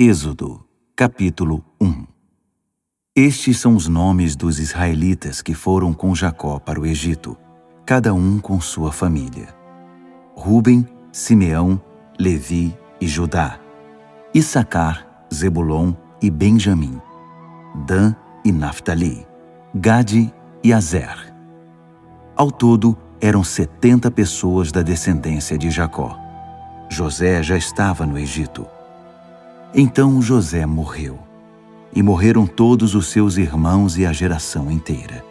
Êxodo, capítulo 1. Estes são os nomes dos israelitas que foram com Jacó para o Egito, cada um com sua família: Rúben, Simeão, Levi e Judá; Issacar, Zebulon e Benjamim; Dan e Naftali; Gade e Azer. Ao todo, eram 70 pessoas da descendência de Jacó. José já estava no Egito. Então José morreu, e morreram todos os seus irmãos e a geração inteira.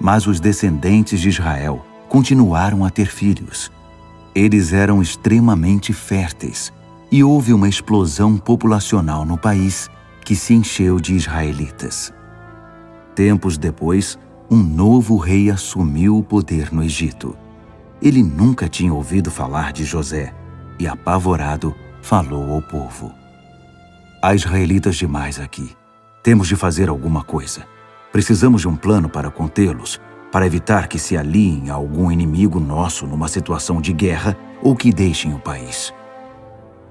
Mas os descendentes de Israel continuaram a ter filhos. Eles eram extremamente férteis, e houve uma explosão populacional no país que se encheu de israelitas. Tempos depois, um novo rei assumiu o poder no Egito. Ele nunca tinha ouvido falar de José, e apavorado, falou ao povo: "Há israelitas demais aqui. Temos de fazer alguma coisa. Precisamos de um plano para contê-los, para evitar que se aliem a algum inimigo nosso numa situação de guerra ou que deixem o país."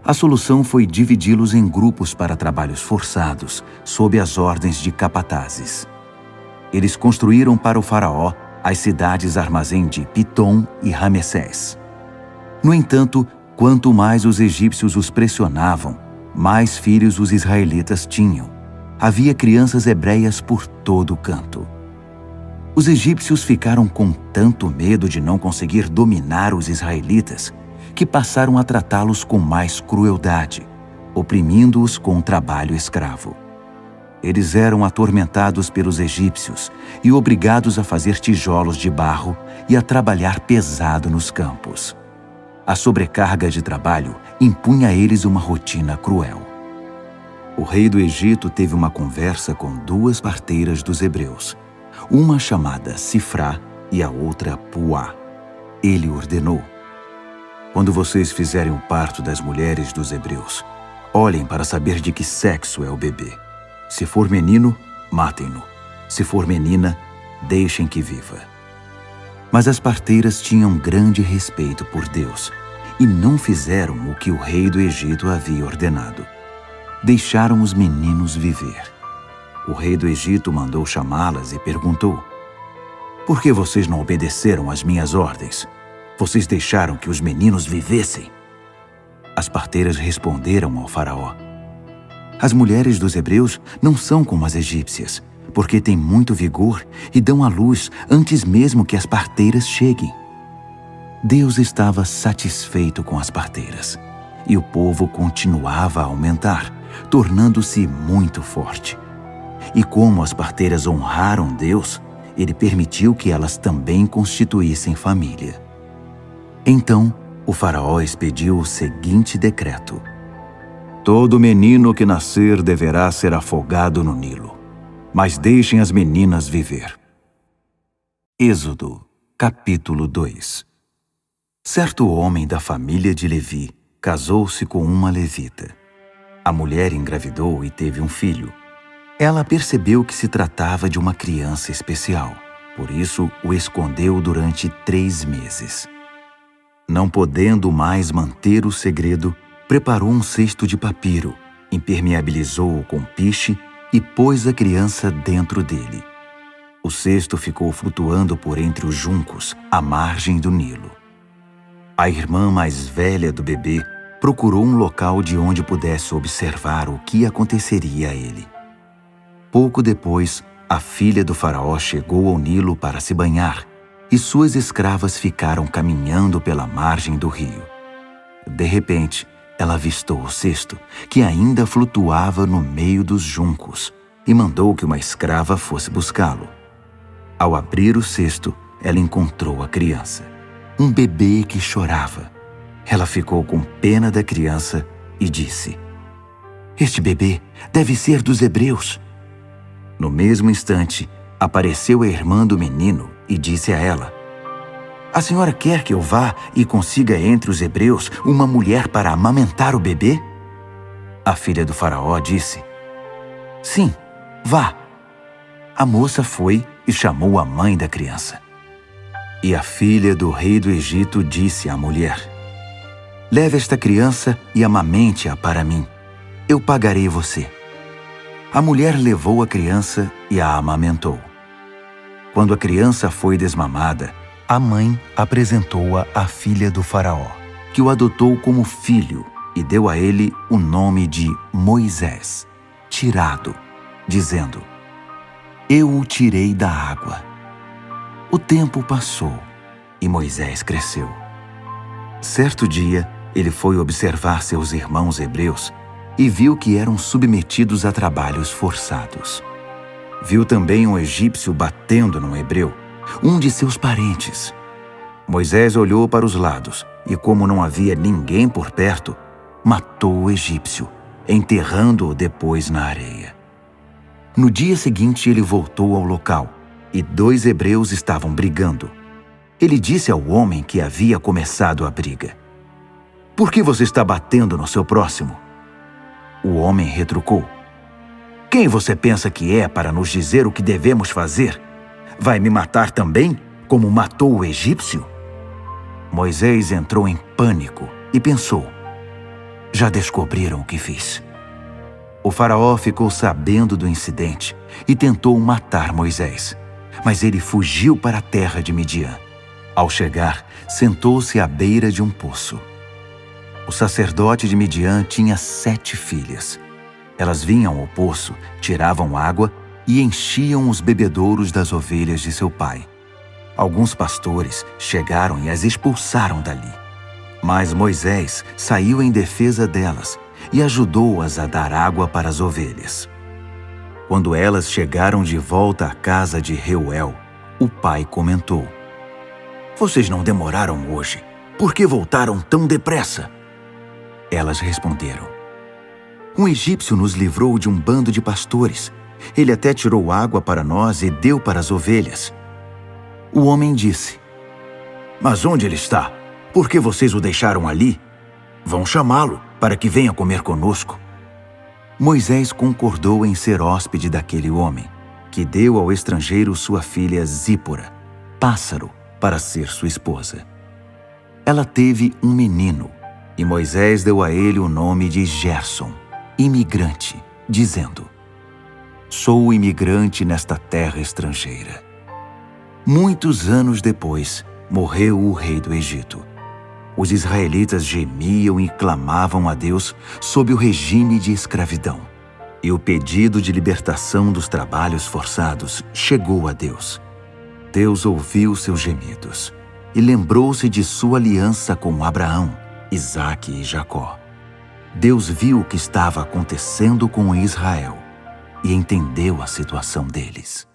A solução foi dividi-los em grupos para trabalhos forçados, sob as ordens de capatazes. Eles construíram para o faraó as cidades armazém de Pitom e Ramessés. No entanto, quanto mais os egípcios os pressionavam, mais filhos os israelitas tinham. Havia crianças hebreias por todo canto. Os egípcios ficaram com tanto medo de não conseguir dominar os israelitas que passaram a tratá-los com mais crueldade, oprimindo-os com trabalho escravo. Eles eram atormentados pelos egípcios e obrigados a fazer tijolos de barro e a trabalhar pesado nos campos. A sobrecarga de trabalho impunha a eles uma rotina cruel. O rei do Egito teve uma conversa com duas parteiras dos hebreus, uma chamada Sifrá e a outra Puá. Ele ordenou: "Quando vocês fizerem o parto das mulheres dos hebreus, olhem para saber de que sexo é o bebê. Se for menino, matem-no. Se for menina, deixem que viva." Mas as parteiras tinham grande respeito por Deus e não fizeram o que o rei do Egito havia ordenado. Deixaram os meninos viver. O rei do Egito mandou chamá-las e perguntou: "Por que vocês não obedeceram às minhas ordens? Vocês deixaram que os meninos vivessem?" As parteiras responderam ao faraó: "As mulheres dos hebreus não são como as egípcias, porque têm muito vigor e dão à luz antes mesmo que as parteiras cheguem." Deus estava satisfeito com as parteiras, e o povo continuava a aumentar, tornando-se muito forte. E como as parteiras honraram Deus, Ele permitiu que elas também constituíssem família. Então, o faraó expediu o seguinte decreto: "Todo menino que nascer deverá ser afogado no Nilo, mas deixem as meninas viver." Êxodo, capítulo 2. Certo homem da família de Levi casou-se com uma levita. A mulher engravidou e teve um filho. Ela percebeu que se tratava de uma criança especial, por isso o escondeu durante 3 meses. Não podendo mais manter o segredo, preparou um cesto de papiro, impermeabilizou-o com piche e pôs a criança dentro dele. O cesto ficou flutuando por entre os juncos, à margem do Nilo. A irmã mais velha do bebê procurou um local de onde pudesse observar o que aconteceria a ele. Pouco depois, a filha do faraó chegou ao Nilo para se banhar, e suas escravas ficaram caminhando pela margem do rio. De repente, ela avistou o cesto, que ainda flutuava no meio dos juncos, e mandou que uma escrava fosse buscá-lo. Ao abrir o cesto, ela encontrou a criança, um bebê que chorava. Ela ficou com pena da criança e disse: "Este bebê deve ser dos hebreus." No mesmo instante, apareceu a irmã do menino e disse a ela: "A senhora quer que eu vá e consiga entre os hebreus uma mulher para amamentar o bebê?" A filha do faraó disse: "Sim, vá." A moça foi e chamou a mãe da criança. E a filha do rei do Egito disse à mulher: "Leve esta criança e amamente-a para mim." eu pagarei você." A mulher levou a criança e a amamentou. Quando a criança foi desmamada, a mãe apresentou-a à filha do faraó, que o adotou como filho e deu a ele o nome de Moisés, tirado, dizendo: "Eu o tirei da água." O tempo passou e Moisés cresceu. Certo dia, ele foi observar seus irmãos hebreus e viu que eram submetidos a trabalhos forçados. Viu também um egípcio batendo num hebreu, um de seus parentes. Moisés olhou para os lados e, como não havia ninguém por perto, matou o egípcio, enterrando-o depois na areia. No dia seguinte, ele voltou ao local e 2 hebreus estavam brigando. Ele disse ao homem que havia começado a briga: "Por que você está batendo no seu próximo?" O homem retrucou: "Quem você pensa que é para nos dizer o que devemos fazer? Vai me matar também, como matou o egípcio?" Moisés entrou em pânico e pensou: "Já descobriram o que fiz." O faraó ficou sabendo do incidente e tentou matar Moisés, mas ele fugiu para a terra de Midian. Ao chegar, sentou-se à beira de um poço. O sacerdote de Midian tinha 7 filhas. Elas vinham ao poço, tiravam água e enchiam os bebedouros das ovelhas de seu pai. Alguns pastores chegaram e as expulsaram dali. Mas Moisés saiu em defesa delas e ajudou-as a dar água para as ovelhas. Quando elas chegaram de volta à casa de Reuel, o pai comentou: "Vocês não demoraram hoje. Por que voltaram tão depressa?" Elas responderam: "Um egípcio nos livrou de um bando de pastores. Ele até tirou água para nós e deu para as ovelhas." O homem disse: "Mas onde ele está? Por que vocês o deixaram ali? Vão chamá-lo para que venha comer conosco." Moisés concordou em ser hóspede daquele homem, que deu ao estrangeiro sua filha Zípora, pássaro, para ser sua esposa. Ela teve um menino, e Moisés deu a ele o nome de Gerson, imigrante, dizendo: "Sou imigrante nesta terra estrangeira." Muitos anos depois, morreu o rei do Egito. Os israelitas gemiam e clamavam a Deus sob o regime de escravidão. E o pedido de libertação dos trabalhos forçados chegou a Deus. Deus ouviu seus gemidos e lembrou-se de sua aliança com Abraão, Isaque e Jacó. Deus viu o que estava acontecendo com Israel e entendeu a situação deles.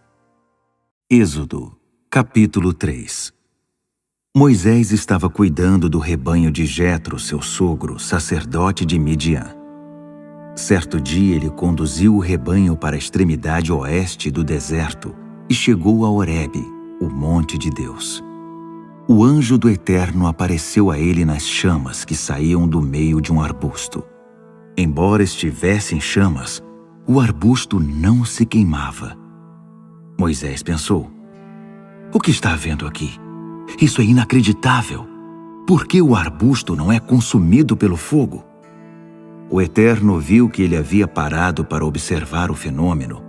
Êxodo, capítulo 3. Moisés estava cuidando do rebanho de Jetro, seu sogro, sacerdote de Midian. Certo dia ele conduziu o rebanho para a extremidade oeste do deserto e chegou a Horebe, o monte de Deus. O anjo do Eterno apareceu a ele nas chamas que saíam do meio de um arbusto. Embora estivesse em chamas, o arbusto não se queimava. Moisés pensou: "O que está havendo aqui? Isso é inacreditável. Por que o arbusto não é consumido pelo fogo?" O Eterno viu que ele havia parado para observar o fenômeno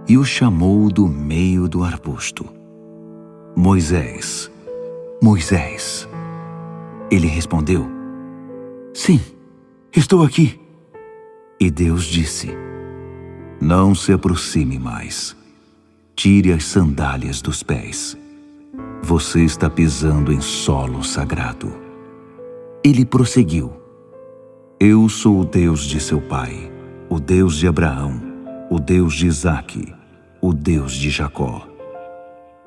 e o chamou do meio do arbusto: "Moisés, Moisés." Ele respondeu: "Sim, estou aqui." E Deus disse: "Não se aproxime mais. Tire as sandálias dos pés. Você está pisando em solo sagrado." Ele prosseguiu: "Eu sou o Deus de seu pai, o Deus de Abraão, o Deus de Isaque, o Deus de Jacó."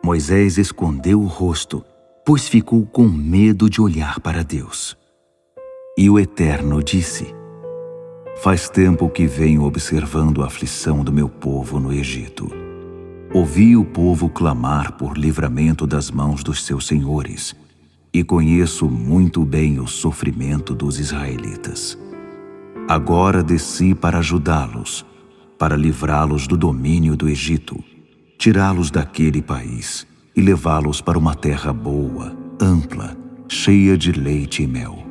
Moisés escondeu o rosto, pois ficou com medo de olhar para Deus. E o Eterno disse: "Faz tempo que venho observando a aflição do meu povo no Egito. Ouvi o povo clamar por livramento das mãos dos seus senhores, e conheço muito bem o sofrimento dos israelitas. Agora desci para ajudá-los, para livrá-los do domínio do Egito, tirá-los daquele país e levá-los para uma terra boa, ampla, cheia de leite e mel,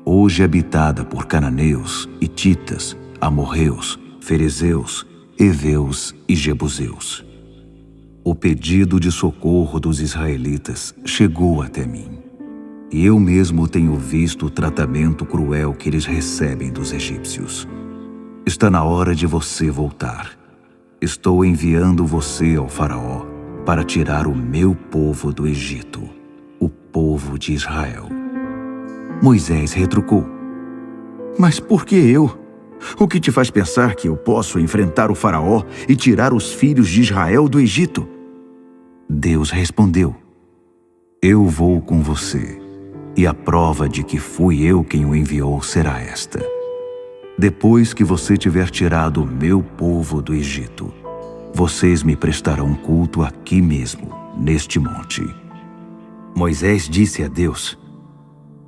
hoje habitada por cananeus, hititas, amorreus, ferezeus, heveus e jebuseus. O pedido de socorro dos israelitas chegou até mim, e eu mesmo tenho visto o tratamento cruel que eles recebem dos egípcios. Está na hora de você voltar. Estou enviando você ao faraó para tirar o meu povo do Egito, o povo de Israel. Moisés retrucou: Mas por que eu? O que te faz pensar que eu posso enfrentar o faraó e tirar os filhos de Israel do Egito? Deus respondeu: Eu vou com você, e a prova de que fui eu quem o enviou será esta. Depois que você tiver tirado o meu povo do Egito, vocês me prestarão culto aqui mesmo, neste monte. Moisés disse a Deus: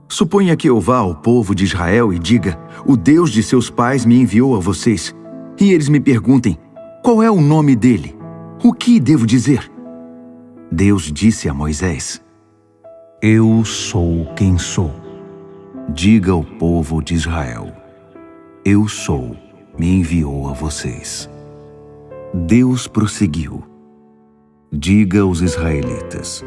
Suponha que eu vá ao povo de Israel e diga: O Deus de seus pais me enviou a vocês, e eles me perguntem: Qual é o nome dele? O que devo dizer? Deus disse a Moisés: Eu sou quem sou. Diga ao povo de Israel: Eu sou, me enviou a vocês. Deus prosseguiu: Diga aos israelitas: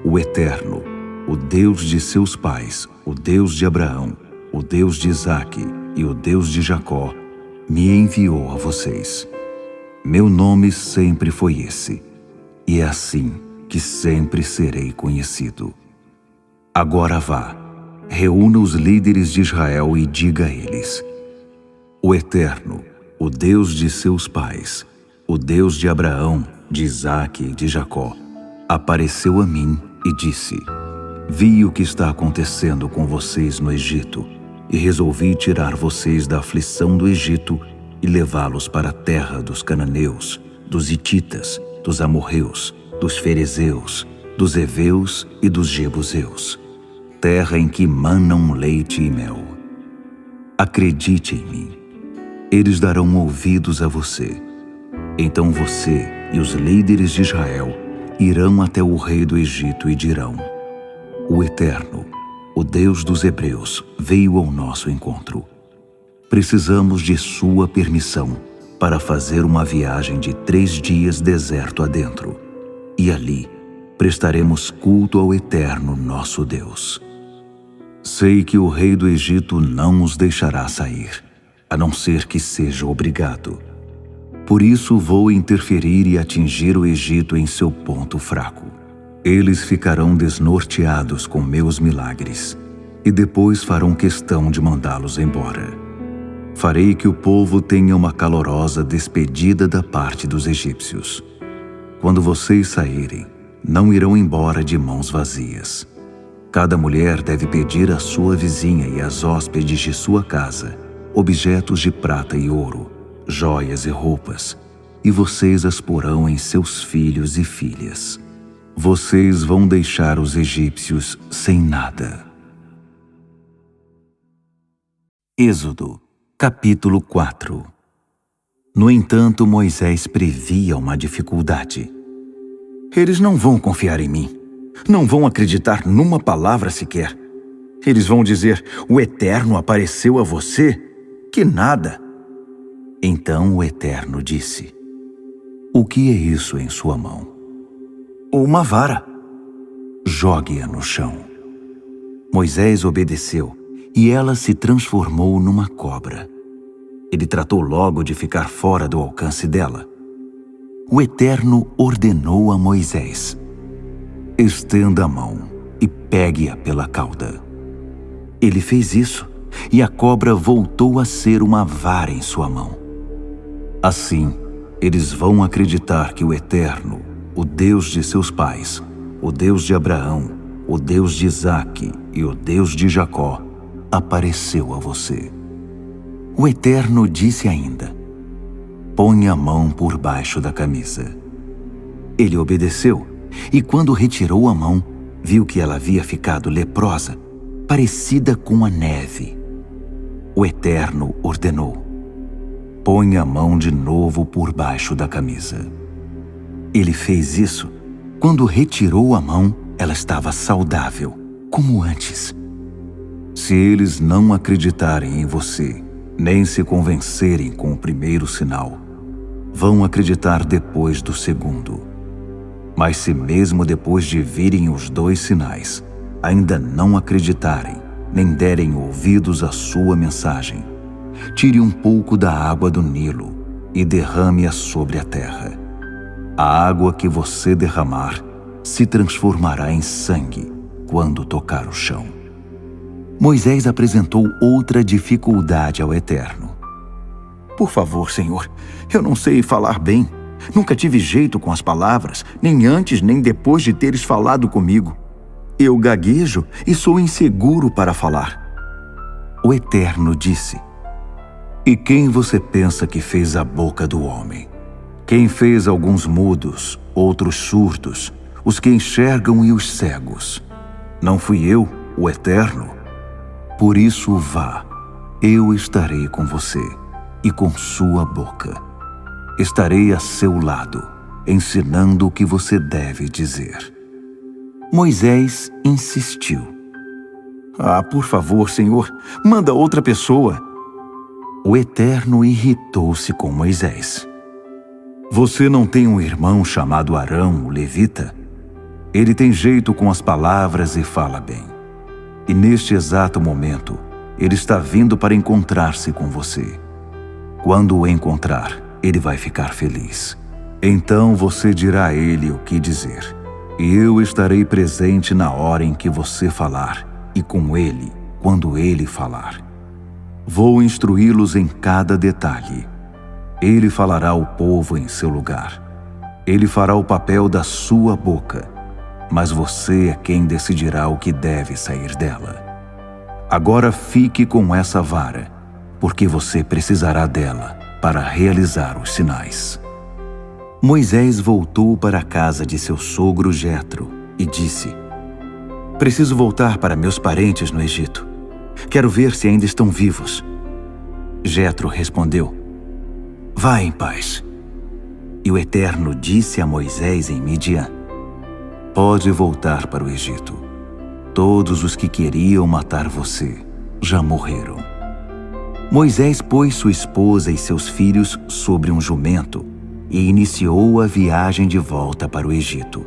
O Eterno, o Deus de seus pais, o Deus de Abraão, o Deus de Isaque e o Deus de Jacó, me enviou a vocês. Meu nome sempre foi esse, e é assim que sempre serei conhecido. Agora vá, reúna os líderes de Israel e diga a eles: O Eterno, o Deus de seus pais, o Deus de Abraão, de Isaque e de Jacó, apareceu a mim e disse: Vi o que está acontecendo com vocês no Egito e resolvi tirar vocês da aflição do Egito e levá-los para a terra dos cananeus, dos hititas, dos amorreus, dos ferezeus, dos heveus e dos jebuseus, terra em que manam leite e mel. Acredite em mim, eles darão ouvidos a você. Então você e os líderes de Israel irão até o rei do Egito e dirão: O Eterno, o Deus dos hebreus, veio ao nosso encontro. Precisamos de sua permissão para fazer uma viagem de 3 dias deserto adentro, e ali prestaremos culto ao Eterno nosso Deus. Sei que o rei do Egito não os deixará sair, a não ser que seja obrigado. Por isso vou interferir e atingir o Egito em seu ponto fraco. Eles ficarão desnorteados com meus milagres, e depois farão questão de mandá-los embora. Farei que o povo tenha uma calorosa despedida da parte dos egípcios. Quando vocês saírem, não irão embora de mãos vazias. Cada mulher deve pedir à sua vizinha e às hóspedes de sua casa objetos de prata e ouro, joias e roupas, e vocês as porão em seus filhos e filhas. Vocês vão deixar os egípcios sem nada. Êxodo, capítulo 4. No entanto, Moisés previa uma dificuldade. Eles não vão confiar em mim. Não vão acreditar numa palavra sequer. Eles vão dizer: o Eterno apareceu a você? Que nada! Então o Eterno disse: O que é isso em sua mão? Uma vara. Jogue-a no chão. Moisés obedeceu, e ela se transformou numa cobra. Ele tratou logo de ficar fora do alcance dela. O Eterno ordenou a Moisés: Estenda a mão e pegue-a pela cauda. Ele fez isso, e a cobra voltou a ser uma vara em sua mão. Assim, eles vão acreditar que o Eterno, o Deus de seus pais, o Deus de Abraão, o Deus de Isaque e o Deus de Jacó, apareceu a você. O Eterno disse ainda: Põe a mão por baixo da camisa. Ele obedeceu, e quando retirou a mão, viu que ela havia ficado leprosa, parecida com a neve. O Eterno ordenou: Põe a mão de novo por baixo da camisa. Ele fez isso. Quando retirou a mão, ela estava saudável, como antes. Se eles não acreditarem em você, nem se convencerem com o primeiro sinal, vão acreditar depois do segundo. Mas se mesmo depois de virem os 2 sinais, ainda não acreditarem, nem derem ouvidos à sua mensagem, tire um pouco da água do Nilo e derrame-a sobre a terra. A água que você derramar se transformará em sangue quando tocar o chão. Moisés apresentou outra dificuldade ao Eterno. Por favor, Senhor, eu não sei falar bem. Nunca tive jeito com as palavras, nem antes nem depois de teres falado comigo. Eu gaguejo e sou inseguro para falar. O Eterno disse: E quem você pensa que fez a boca do homem? Quem fez alguns mudos, outros surdos, os que enxergam e os cegos? Não fui eu, o Eterno? Por isso vá, eu estarei com você e com sua boca. Estarei a seu lado, ensinando o que você deve dizer. Moisés insistiu. Por favor, Senhor, manda outra pessoa. O Eterno irritou-se com Moisés. Você não tem um irmão chamado Arão, o levita? Ele tem jeito com as palavras e fala bem. E neste exato momento, ele está vindo para encontrar-se com você. Quando o encontrar, ele vai ficar feliz. Então você dirá a ele o que dizer. E eu estarei presente na hora em que você falar, e com ele, quando ele falar. Vou instruí-los em cada detalhe. Ele falará ao povo em seu lugar. Ele fará o papel da sua boca, mas você é quem decidirá o que deve sair dela. Agora fique com essa vara, porque você precisará dela para realizar os sinais. Moisés voltou para a casa de seu sogro Jetro e disse: Preciso voltar para meus parentes no Egito. Quero ver se ainda estão vivos. Jetro respondeu: Vá em paz. E o Eterno disse a Moisés em Midian: Pode voltar para o Egito. Todos os que queriam matar você já morreram. Moisés pôs sua esposa e seus filhos sobre um jumento e iniciou a viagem de volta para o Egito.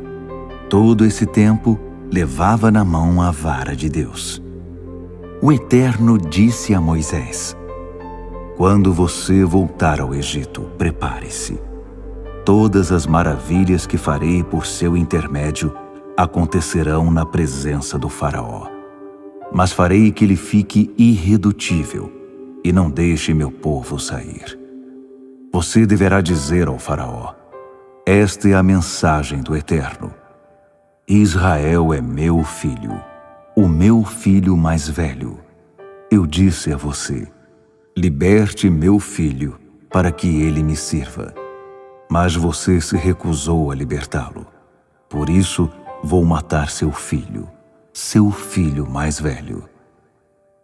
Todo esse tempo, levava na mão a vara de Deus. O Eterno disse a Moisés: Quando você voltar ao Egito, prepare-se. Todas as maravilhas que farei por seu intermédio acontecerão na presença do faraó. Mas farei que ele fique irredutível e não deixe meu povo sair. Você deverá dizer ao faraó: Esta é a mensagem do Eterno. Israel é meu filho, o meu filho mais velho. Eu disse a você: Liberte meu filho para que ele me sirva. Mas você se recusou a libertá-lo. Por isso, vou matar seu filho mais velho.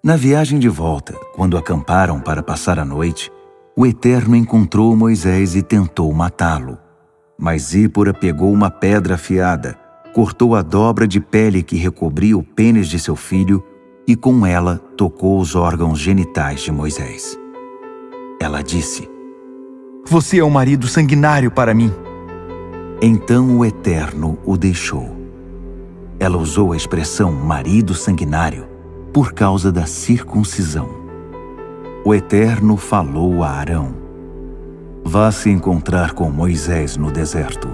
Na viagem de volta, quando acamparam para passar a noite, o Eterno encontrou Moisés e tentou matá-lo. Mas Zípora pegou uma pedra afiada, cortou a dobra de pele que recobria o pênis de seu filho e com ela tocou os órgãos genitais de Moisés. Ela disse: Você é um marido sanguinário para mim. Então o Eterno o deixou. Ela usou a expressão marido sanguinário por causa da circuncisão. O Eterno falou a Arão: Vá se encontrar com Moisés no deserto.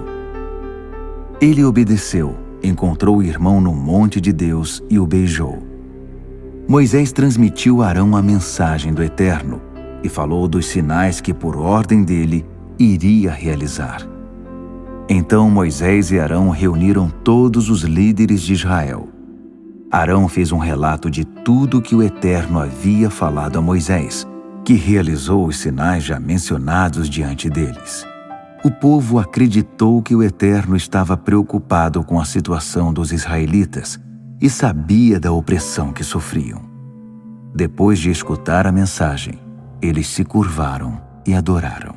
Ele obedeceu, encontrou o irmão no monte de Deus e o beijou. Moisés transmitiu a Arão a mensagem do Eterno e falou dos sinais que, por ordem dele, iria realizar. Então Moisés e Arão reuniram todos os líderes de Israel. Arão fez um relato de tudo que o Eterno havia falado a Moisés, que realizou os sinais já mencionados diante deles. O povo acreditou que o Eterno estava preocupado com a situação dos israelitas e sabia da opressão que sofriam. Depois de escutar a mensagem, eles se curvaram e adoraram.